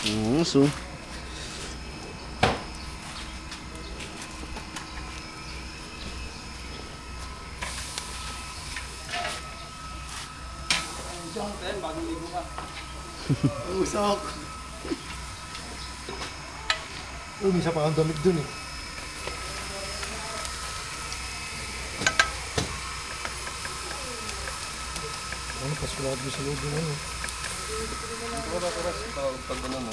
So. Usok. May isa pa ang damit dun eh. Ano, paskulado mo sa loob yun ano. Pag ano mo,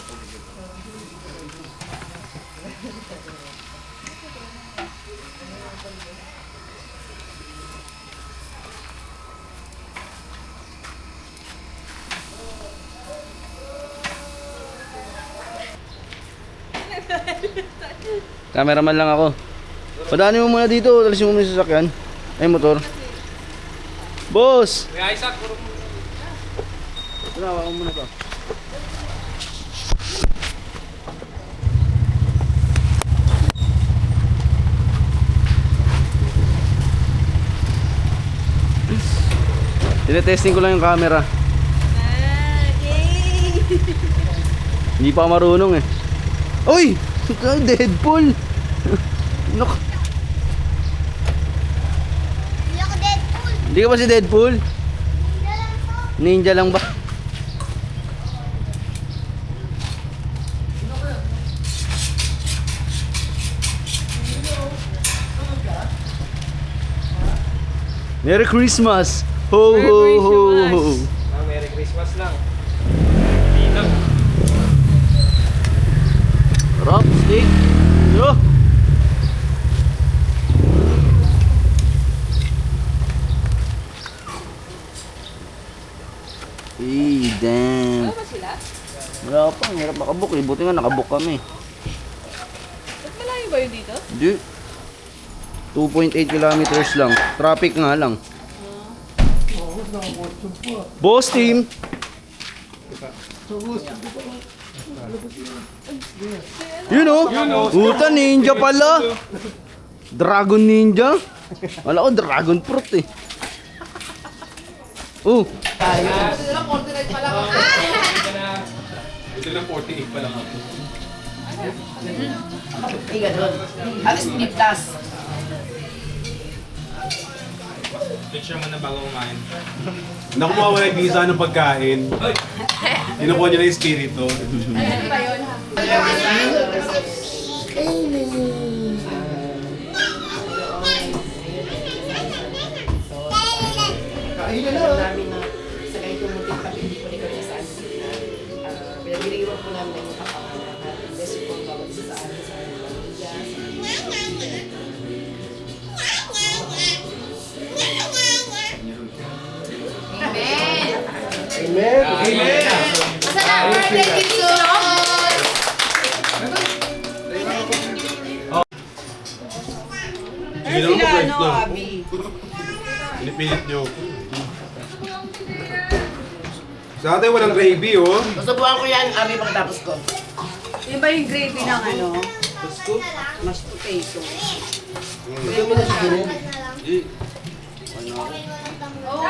Cameraman lang ako. Padaanin mo muna dito, alisin mo muna yung sasakyan. Ay, motor. Boss! may Isaac, puro mo. Ito na, hawakan mo muna to. Tinetesting ko lang yung camera. Yay! Hindi pa ako marunong eh. Uy! Deadpool! Nok. Hindi ako Deadpool. Hindi ka ba si Deadpool? Hindi lang to. Ninja lang ba? Merry Christmas! Ho Merry ho ho Christmas! ho! Merry Christmas lang. Dito. Rock, stick! Yo! Damn! Ano ba sila? Wala pa, hirap makabook eh. Buti nga nakabook kami. Ba't malayo ba yun dito? Hindi. 2.8 kilometers lang. Traffic nga lang. Boss team! Yun o! Puta, ninja pala! Dragon ninja? Wala ko, dragon fruit eh. Oh! Ito na 48 pa lang ako. Ay, gano'n. Alis plus. Picture mo na bago kumain. Naku, mawala yung visa ng pagkain. Kinukuha niya na yung spirito. Alam namin na sa ganitong munting pag hindi ko rin kami saan. Pinag-iriwan po namin yung kapangalan na best po ang bawat isa sa amin sa aming pamilya, sa Amen! Amen! Masalamat! Thank you so much! Sige lang mo, guys. Pinipilit niyo. Sa atin, walang gravy, oh. Susubukan ko yan, Abi, pagkatapos ko. Yung ba yung gravy ng ano? Mashed potato.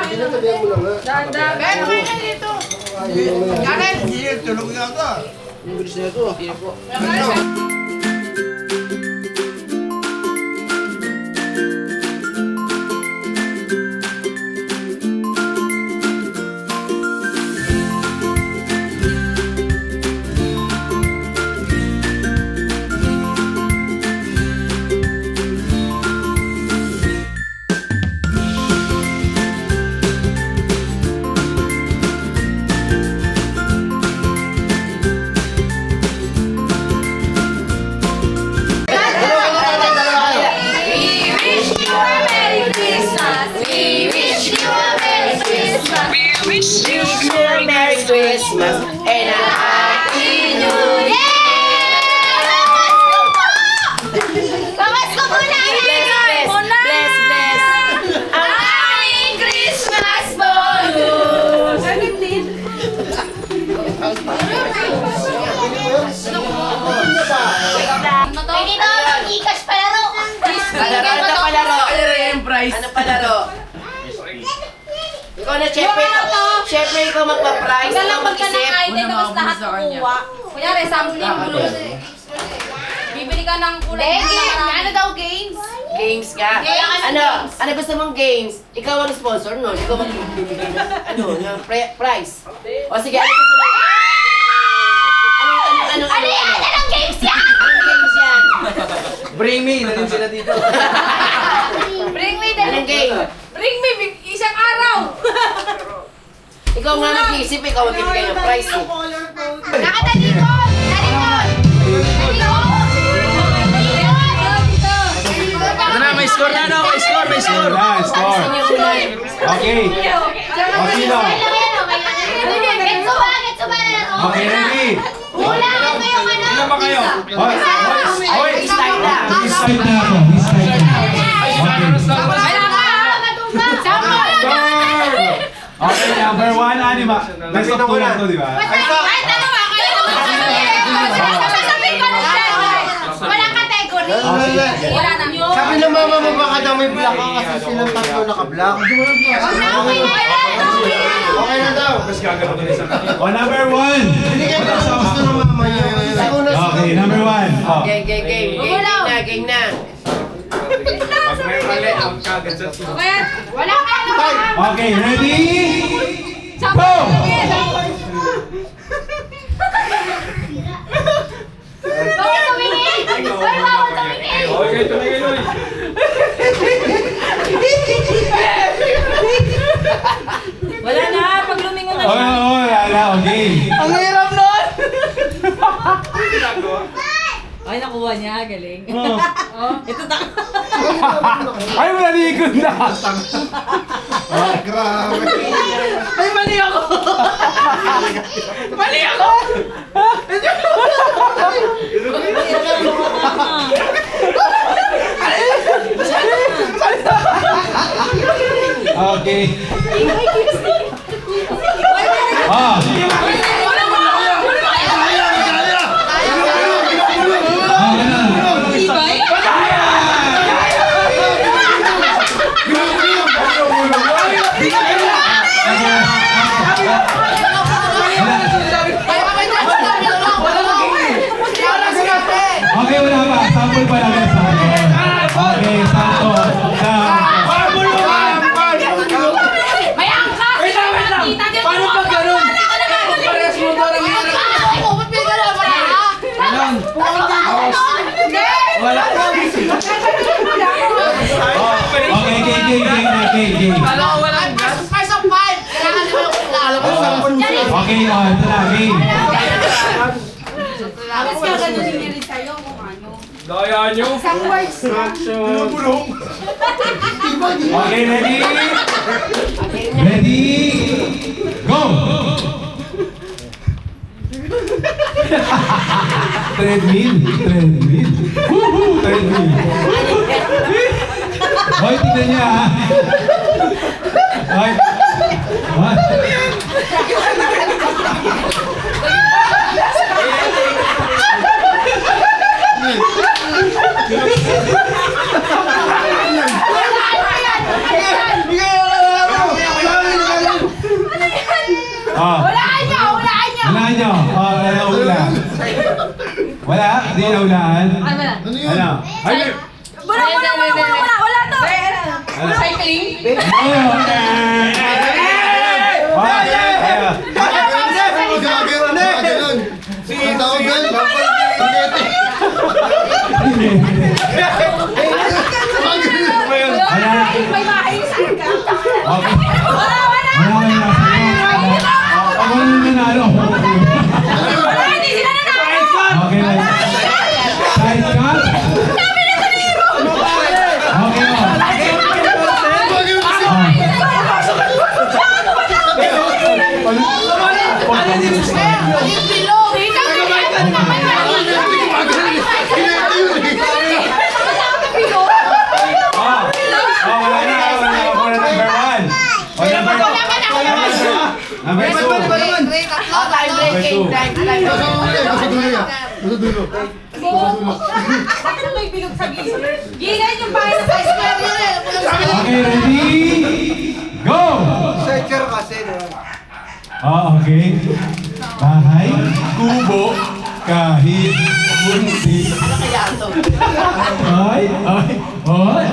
Pinatabihan mo lang nga. Pero kayo na dito! Ang bilis na ito. Merry Christmas and a Happy New Year! Bawas ko muna! Bless, bless! Ang Happy Christmas, bonus! Pwede na ako Gcash palaro! palaro, ano palaro? Ano palaro? Ikaw na, syempre ikaw magpa-prize, ikaw mag-isip. Ay, tapos lahat kukuha. Kunyari, sampling glue. Bibili ka ng kulay Hindi, na marami. ano daw games? Games ka? Games. Ano gusto mong games? Ikaw ang sponsor nun. Ikaw magbibigay ng prize. O sige, ano gusto mo? Ano? Anong games yan? Anong games yan? Bring me, na din sila dito. Bring me the... Anong game? Bring me, isang araw! Ikaw nga mag-iisip, ikaw magbibigay ng prize eh. Nakatalikod! Talikod! Ito na, may score na, no? May score, may score. Wala, score. Okay. Getso sino? ba? Getso ba na lang? Okay, ready? Hulaan mo yung ano? Ilan ba kayo? Hoy! Hoy! Start na. Start na ako. Start na. Wala ka! Sample! Okay, number 1, Anima. Best of 2 lang to, di ba? Kahit ano ba? Kahit ano ba? Sasabihin ko na siya. Walang category. Wala na. Sabi ng mama mo baka daw may black ka kasi silang tatlo naka-black. Okay na daw. Mas gagawin ko na sa kanya. Oh, number 1. Binigay ko sa gusto ng mama niya. Sa una Okay, number 1. Oh. Game. Game na. Pag may mali, ang kagad sa team. Wala ka ano ba? Okay, ready? Go! Bakit tumingin? Hoy, bawal tumingin! Okay, tumingin ulit. Wala na, pag lumingon na Oh, siya. wala. Okay. Ang hirap nun! Ay, nakuha niya, galing. Ito na. Ay, malikod na. Grabe. Ay, mali ako! Mali ako! Okay. Ah. Okay, wala pa. Sample pa lang. Okay, sample. May angka! Wait lang! Paano pag ganun? Parehas mo ba ng hirap? Wala. Okay. First of 5. Kailangan nyo yung alam mo sa Okay, ito na, game. Tapos gaganunin niya rin sa'yo kung ano. Daya nyo. Isang words na. Okay, ready? Ready? Go! Treadmill. Woohoo! Treadmill. Hoy, tignan niya ha. Hoy. What? Hulaan niyo! Wala nyo. Wala na ulan. Wala? Hindi na ulan. Ano yun? Ano? Ay, Wala to! ano? Cycling? Gagawin. Ang tawag yan. Pagkete. May bahay saan ka? Okay. Wala! Ako yung nanalo. Wala! Hindi sila nanalo! Okay. Side cut? Okay. Number 2. Gusto dulo. Bakit may bilog sa gilid? Gilid yung bahay sa ice cream yun. Okay, ready? Go! Searcher kasi. Okay. Bahay. Kubo. Kahit muntik. Ano kaya ito? Ay, ay, ay, ay,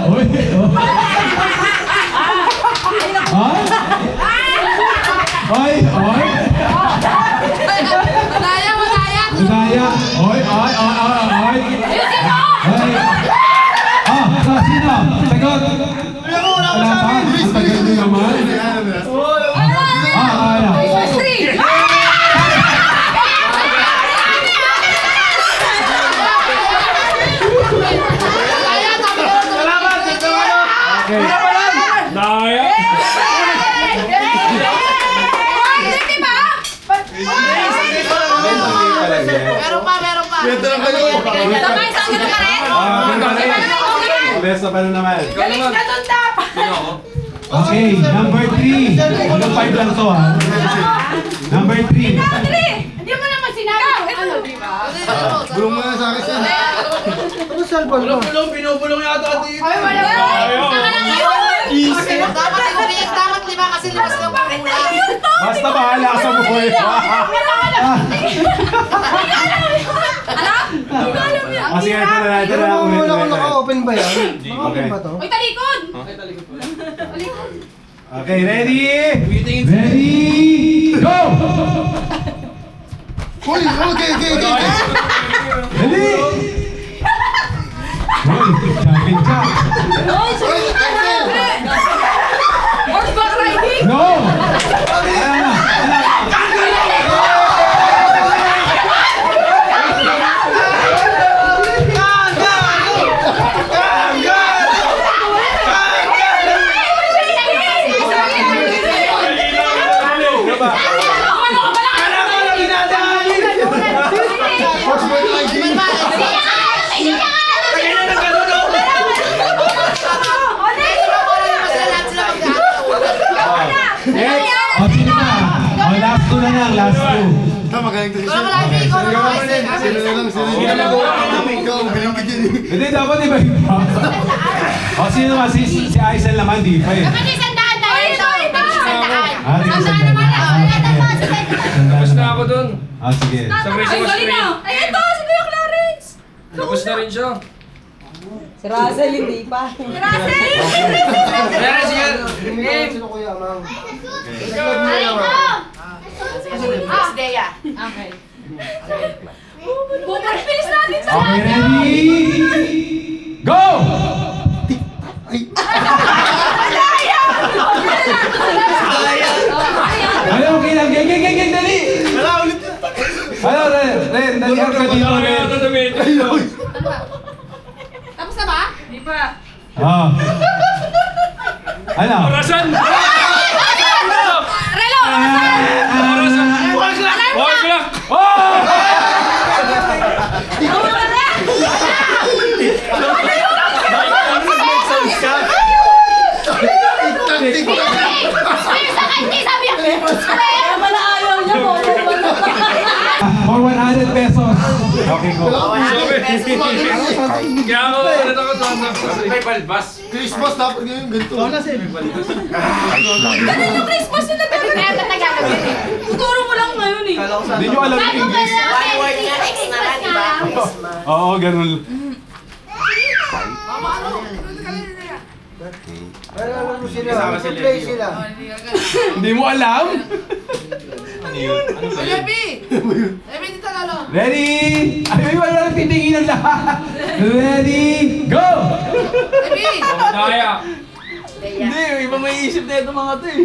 ay, ay, Madaya, madaya. Madaya. Ay, ay, ay, ay, ay. Ah, sino? Sagot. Wala pa? Ang tagal nyo naman. Ano? Daya! Meron pa, meron pa. Sabay, saan ka pa rin? Besta pa na naman. Galing na doon dapat. Okay, number 3. Hanggang 5 lang to ha. Number 3. Hindi mo naman sinabi kung ano, di ba? Bulong mo na sa akin siya. Ano cellphone mo? Binubulong yata dito. Ay, wala. Dapat lima kasi limas ng pangula. Basta bahala ka sa buhay. Kasi ito na natin Pero na muna kung naka-open ba yan? Naka-open Okay. ba to? Uy, talikod! Okay, ready? Ready? Go! Uy, okay. Dali! Hoy, jumping jack. Horseback riding! No! Ayan na. O, sino na? O, last two na lang, last two. Magaling to siya. Marami, ikaw na lang. Sino na lang. Ikaw, magaling ka dyan. Hindi, dapat iba iba. O, sino naman? Si Aisel naman, di pa eh. Kasi sandaan na yun. Ah, sige, Sandaan naman. Tapos na ako dun. Ah, sige. Sa Ay, Christmas galing tree. na! Ay, ito! Si Kuya Clarence! Tapos na rin siya. Si Russell, hindi pa. Meron siya. Sino kuya, ma'am? Miss Dea. Okay. Bumalik, bilis natin sa Okay, ready? Go! Ano, okay lang. Geng, dali! Ano, Ren, dali ka dito, Ren. Tapos na ba? Hindi pa. Ah. Ano? Orasan! Relo! Orasan! Huwag lang! Oh! For 100 pesos. Okay, go. Kaya ako, ano ko sa may balbas. Christmas, dapat ngayon ganito. Christmas na Tagalog yun eh. Tuturo mo lang ngayon eh. Hindi nyo alam yung English. One word nga, X na nga, di ba? Christmas. Oo, ganun. Alam mo sila, mag-play sila. Hindi mo alam? Emi, dito lalo. Ready? Ay, wala nang titingin ng lahat. Ready? Go! Emi! Daya! Hindi, iba may isip na ito mga to eh.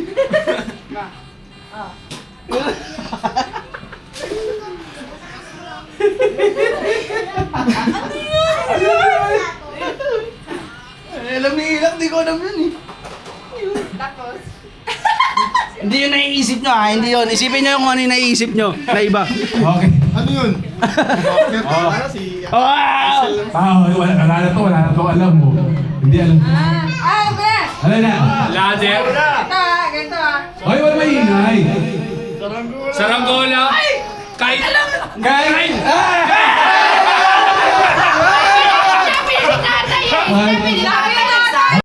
Alam ni Ilak, di ko alam yun eh. Tapos? Hindi yun naiisip nyo ha, hindi yun. Isipin nyo yung ano yung naiisip nyo na iba. Okay. Ano yun? Wala na to, alam mo. Hindi alam mo. Okay! Ano na? Ladder! Ganito ah. Hoy, wala maingay. Saranggola! Kahit alam! Kahit! Ah!